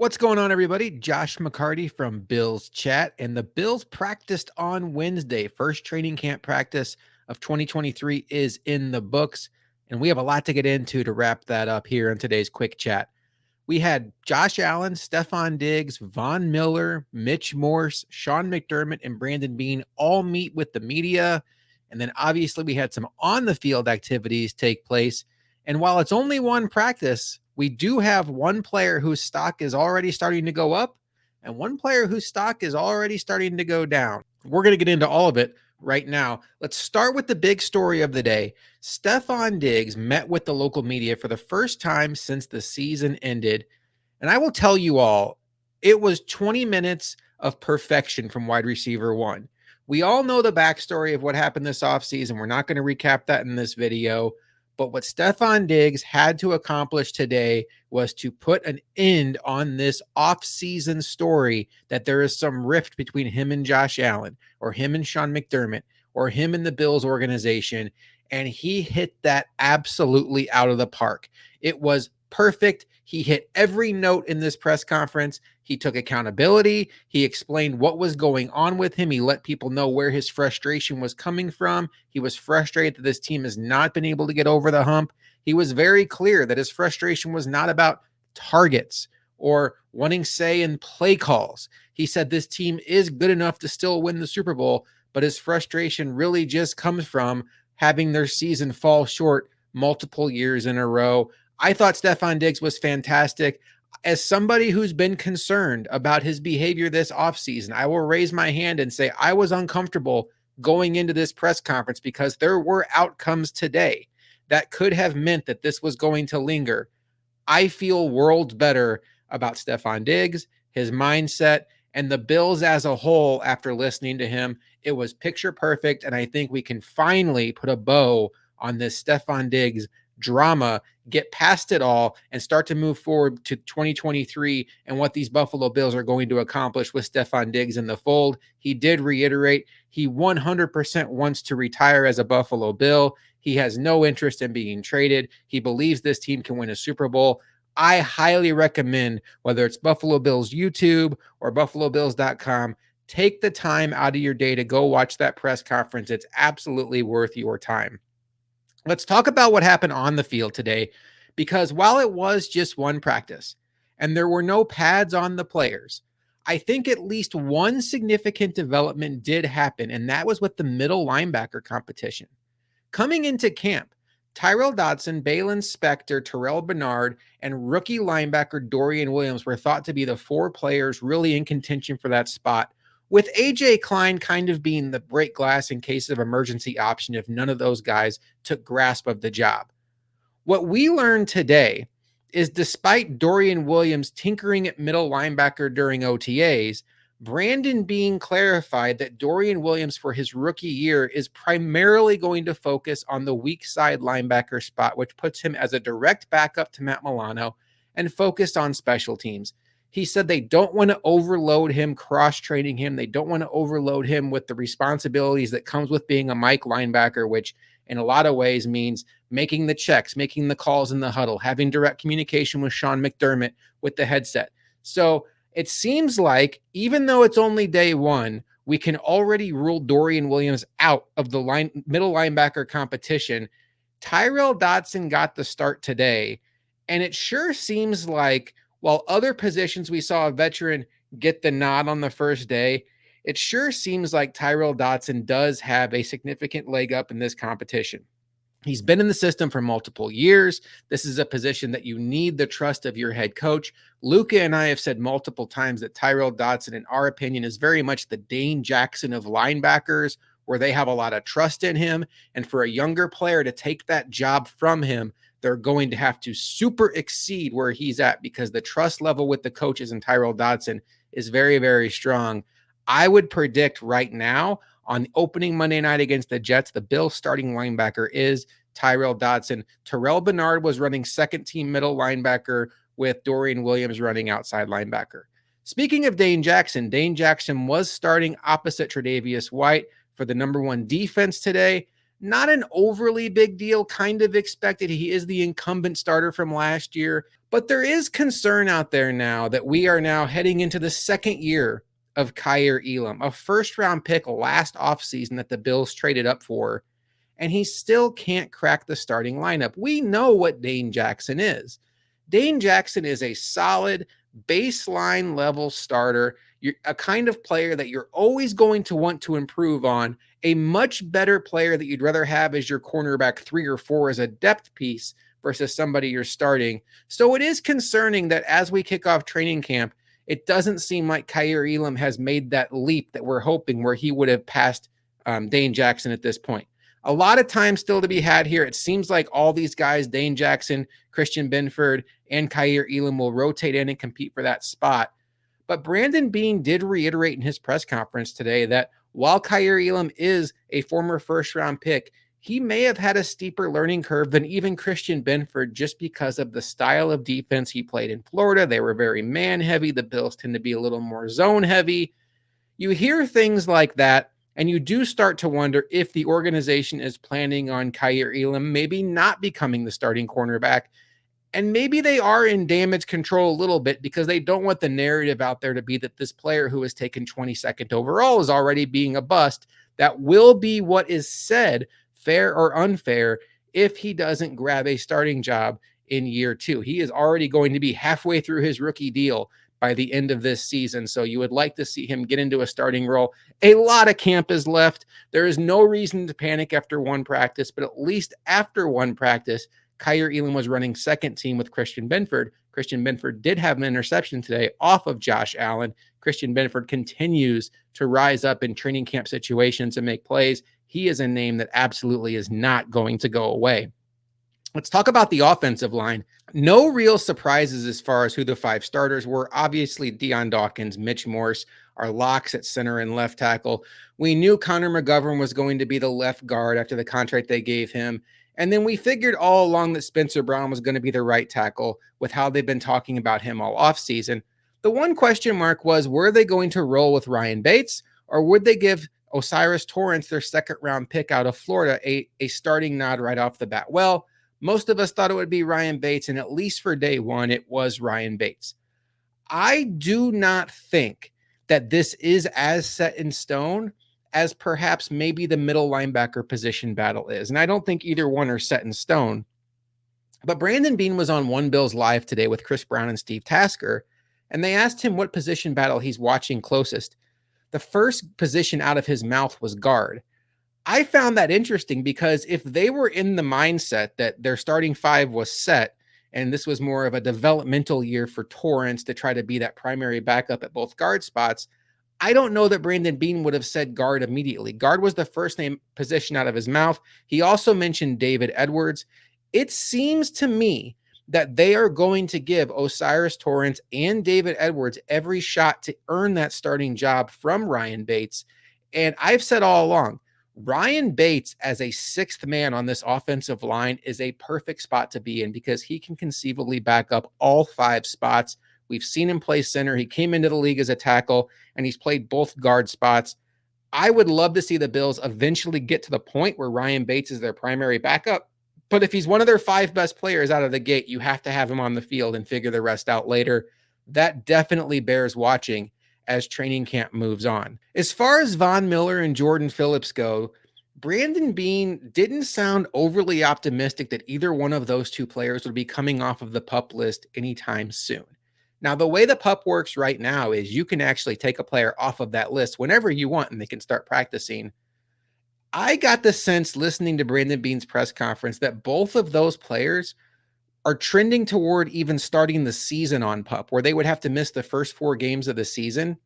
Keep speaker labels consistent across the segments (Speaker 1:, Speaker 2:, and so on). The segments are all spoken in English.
Speaker 1: What's going on, everybody? Josh McCarty from Bills Chat, and the Bills practiced on Wednesday. First training camp practice of 2023 is in the books, and we have a lot to get into to wrap that up here in today's quick chat. We had Josh Allen, Stefon Diggs, Von Miller, Mitch Morse, Sean McDermott, and Brandon Beane all meet with the media. And then obviously we had some on the field activities take place. And while it's only one practice, we do have one player whose stock is already starting to go up and one player whose stock is already starting to go down. We're going to get into all of it right now. Let's start with the big story of the day. Stefon Diggs met with the local media for the first time since the season ended. And I will tell you all, it was 20 minutes of perfection from wide receiver one. We all know the backstory of what happened this offseason. We're not going to recap that in this video. But what Stefon Diggs had to accomplish today was to put an end on this offseason story that there is some rift between him and Josh Allen, or him and Sean McDermott, or him and the Bills organization. And he hit that absolutely out of the park. It was perfect. He hit every note in this press conference. He took accountability. He explained what was going on with him. He let people know where his frustration was coming from. He was frustrated that this team has not been able to get over the hump. He was very clear that his frustration was not about targets or wanting say in play calls. He said this team is good enough to still win the Super Bowl, but his frustration really just comes from having their season fall short multiple years in a row. I thought Stefon Diggs was fantastic. As somebody who's been concerned about his behavior this offseason, I will raise my hand and say I was uncomfortable going into this press conference because there were outcomes today that could have meant that this was going to linger. I feel worlds better about Stefon Diggs, his mindset, and the Bills as a whole after listening to him. It was picture perfect, and I think we can finally put a bow on this Stefon Diggs drama, get past it all, and start to move forward to 2023 and what these Buffalo Bills are going to accomplish with Stefon Diggs in the fold. He did reiterate he 100% wants to retire as a Buffalo Bill. He has no interest in being traded. He believes this team can win a Super Bowl. I highly recommend, whether it's Buffalo Bills YouTube or buffalobills.com, take the time out of your day to go watch that press conference. It's absolutely worth your time. Let's talk about what happened on the field today, because while it was just one practice and there were no pads on the players, I think at least one significant development did happen, and that was with the middle linebacker competition. Coming into camp, Tyrell Dodson, Balin Spector, Terrell Bernard, and rookie linebacker Dorian Williams were thought to be the four players really in contention for that spot, with A.J. Klein kind of being the break glass in case of emergency option if none of those guys took grasp of the job. What we learned today is despite Dorian Williams tinkering at middle linebacker during OTAs, Brandon Beane clarified that Dorian Williams for his rookie year is primarily going to focus on the weak side linebacker spot, which puts him as a direct backup to Matt Milano and focused on special teams. He said they don't want to overload him, cross-training him. They don't want to overload him with the responsibilities that comes with being a Mike linebacker, which in a lot of ways means making the checks, making the calls in the huddle, having direct communication with Sean McDermott with the headset. So it seems like even though it's only day one, we can already rule Dorian Williams out of the middle linebacker competition. Tyrell Dodson got the start today, and it sure seems like while other positions we saw a veteran get the nod on the first day, it sure seems like Tyrell Dodson does have a significant leg up in this competition. He's been in the system for multiple years. This is a position that you need the trust of your head coach. Luca and I have said multiple times that Tyrell Dodson, in our opinion, is very much the Dane Jackson of linebackers, where they have a lot of trust in him. And for a younger player to take that job from him, they're going to have to super exceed where he's at, because the trust level with the coaches and Tyrell Dodson is very, very strong. I would predict right now on opening Monday night against the Jets, the Bills starting linebacker is Tyrell Dodson. Terrell Bernard was running second team middle linebacker with Dorian Williams running outside linebacker. Speaking of Dane Jackson was starting opposite Tre'Davious White for the number one defense today. Not an overly big deal, kind of expected. He is the incumbent starter from last year, but there is concern out there now that we are now heading into the second year of Kaiir Elam, a first round pick last offseason that the Bills traded up for, and he still can't crack the starting lineup. We know what Dane Jackson is. Dane Jackson is a solid baseline level starter. You're a kind of player that you're always going to want to improve on, a much better player that you'd rather have as your cornerback 3 or 4 as a depth piece versus somebody you're starting. So it is concerning that as we kick off training camp, it doesn't seem like Kaiir Elam has made that leap that we're hoping where he would have passed Dane Jackson at this point. A lot of time still to be had here. It seems like all these guys, Dane Jackson, Christian Benford, and Kaiir Elam, will rotate in and compete for that spot. But Brandon Beane did reiterate in his press conference today that while Kaiir Elam is a former first-round pick, he may have had a steeper learning curve than even Christian Benford just because of the style of defense he played in Florida. They were very man-heavy. The Bills tend to be a little more zone-heavy. You hear things like that, and you do start to wonder if the organization is planning on Kaiir Elam maybe not becoming the starting cornerback. And maybe they are in damage control a little bit because they don't want the narrative out there to be that this player who was taken 22nd overall is already being a bust. That will be what is said, fair or unfair, if he doesn't grab a starting job in year 2. He is already going to be halfway through his rookie deal by the end of this season. So you would like to see him get into a starting role. A lot of camp is left. There is no reason to panic after one practice, but at least after one practice, Kaiir Elam was running second team with Christian Benford. Christian Benford did have an interception today off of Josh Allen. Christian Benford continues to rise up in training camp situations and make plays. He is a name that absolutely is not going to go away. Let's talk about the offensive line. No real surprises as far as who the 5 starters were. Obviously, Deion Dawkins, Mitch Morse are locks at center and left tackle. We knew Connor McGovern was going to be the left guard after the contract they gave him. And then we figured all along that Spencer Brown was going to be the right tackle with how they've been talking about him all offseason. The one question mark was, were they going to roll with Ryan Bates, or would they give O'Cyrus Torrence, their second-round pick out of Florida, a starting nod right off the bat? Well, most of us thought it would be Ryan Bates, and at least for day one, it was Ryan Bates. I do not think that this is as set in stone as perhaps maybe the middle linebacker position battle is. And I don't think either one are set in stone. But Brandon Beane was on One Bills Live today with Chris Brown and Steve Tasker, and they asked him what position battle he's watching closest. The first position out of his mouth was guard. I found that interesting because if they were in the mindset that their starting 5 was set, and this was more of a developmental year for Torrance to try to be that primary backup at both guard spots, I don't know that Brandon Beane would have said guard immediately. Guard was the first name position out of his mouth. He also mentioned David Edwards. It seems to me that they are going to give O'Cyrus Torrence and David Edwards every shot to earn that starting job from Ryan Bates. And I've said all along, Ryan Bates as a 6th man on this offensive line is a perfect spot to be in because he can conceivably back up all 5 spots. We've seen him play center. He came into the league as a tackle, and he's played both guard spots. I would love to see the Bills eventually get to the point where Ryan Bates is their primary backup. But if he's one of their 5 best players out of the gate, you have to have him on the field and figure the rest out later. That definitely bears watching as training camp moves on. As far as Von Miller and Jordan Phillips go, Brandon Beane didn't sound overly optimistic that either one of those 2 players would be coming off of the PUP list anytime soon. Now, the way the PUP works right now is you can actually take a player off of that list whenever you want, and they can start practicing. I got the sense listening to Brandon Beane's press conference that both of those players are trending toward even starting the season on PUP, where they would have to miss the first 4 games of the season.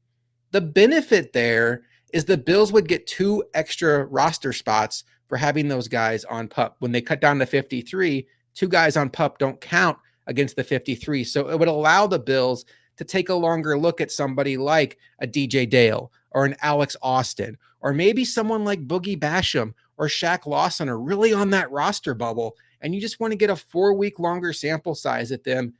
Speaker 1: The benefit there is the Bills would get 2 extra roster spots for having those guys on PUP. When they cut down to 53, 2 guys on PUP don't count against the 53. So it would allow the Bills to take a longer look at somebody like a DJ Dale or an Alex Austin, or maybe someone like Boogie Basham or Shaq Lawson are really on that roster bubble, and you just want to get a 4-week longer sample size at them.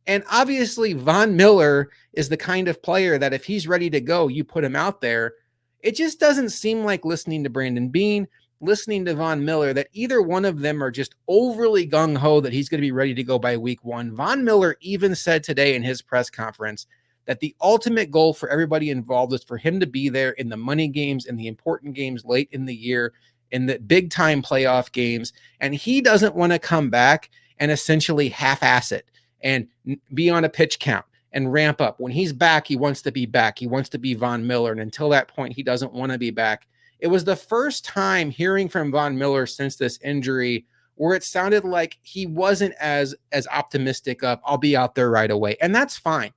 Speaker 1: And obviously, Von Miller is the kind of player that if he's ready to go, you put him out there. It just doesn't seem like, listening to Brandon Beane, listening to Von Miller that either one of them are just overly gung-ho that he's going to be ready to go by week one. Von Miller even said today in his press conference that the ultimate goal for everybody involved is for him to be there in the money games and the important games late in the year, in the big time playoff games. And he doesn't want to come back and essentially half-ass it and be on a pitch count and ramp up. When he's back, he wants to be back. He wants to be Von Miller. And until that point, he doesn't want to be back. It was the first time hearing from Von Miller since this injury where it sounded like he wasn't as optimistic of, I'll be out there right away. And that's fine.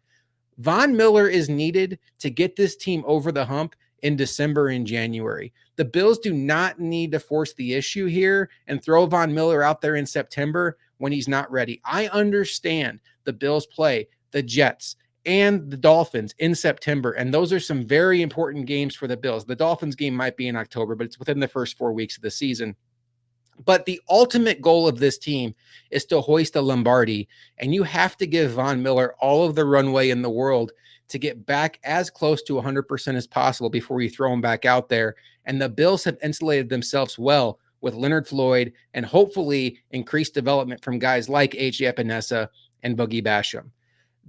Speaker 1: Von Miller is needed to get this team over the hump in December and January. The Bills do not need to force the issue here and throw Von Miller out there in September when he's not ready. I understand the Bills play the Jets and the Dolphins in September, and those are some very important games for the Bills. The Dolphins game might be in October, but it's within the first 4 weeks of the season. But the ultimate goal of this team is to hoist a Lombardi, and you have to give Von Miller all of the runway in the world to get back as close to 100% as possible before you throw him back out there. And the Bills have insulated themselves well with Leonard Floyd and hopefully increased development from guys like A.J. Epinesa and Boogie Basham.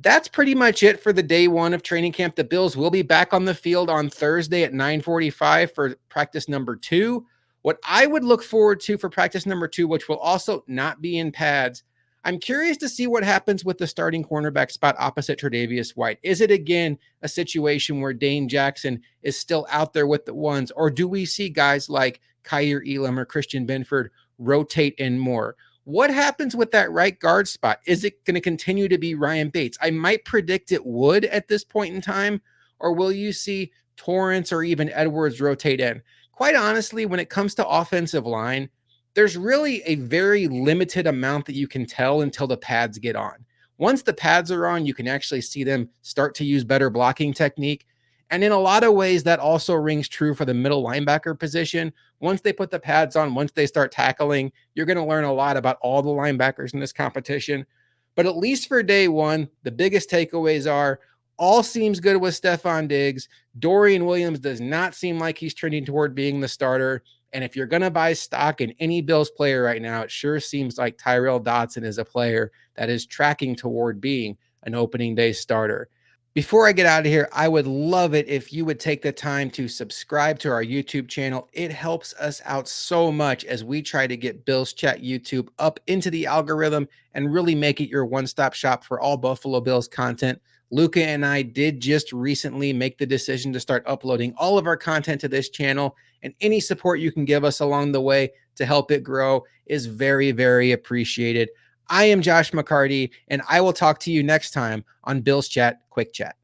Speaker 1: That's pretty much it for the day one of training camp. The Bills will be back on the field on Thursday at 9:45 for practice number 2. What I would look forward to for practice number 2, which will also not be in pads, I'm curious to see what happens with the starting cornerback spot opposite Tre'Davious White. Is it again a situation where Dane Jackson is still out there with the ones, or do we see guys like Kaiir Elam or Christian Benford rotate in more? What happens with that right guard spot? Is it going to continue to be Ryan Bates? I might predict it would at this point in time, or will you see Torrance or even Edwards rotate in? Quite honestly, when it comes to offensive line, there's really a very limited amount that you can tell until the pads get on. Once the pads are on, you can actually see them start to use better blocking technique. And in a lot of ways, that also rings true for the middle linebacker position. Once they put the pads on, once they start tackling, you're going to learn a lot about all the linebackers in this competition. But at least for day one, the biggest takeaways are all seems good with Stefon Diggs. Dorian Williams does not seem like he's trending toward being the starter. And if you're going to buy stock in any Bills player right now, it sure seems like Tyrel Dodson is a player that is tracking toward being an opening day starter. Before I get out of here, I would love it if you would take the time to subscribe to our YouTube channel. It helps us out so much as we try to get Bills Chat YouTube up into the algorithm and really make it your one-stop shop for all Buffalo Bills content. Luca and I did just recently make the decision to start uploading all of our content to this channel, and any support you can give us along the way to help it grow is very, very appreciated. I am Josh McCarty, and I will talk to you next time on Bills Chat Quick Chat.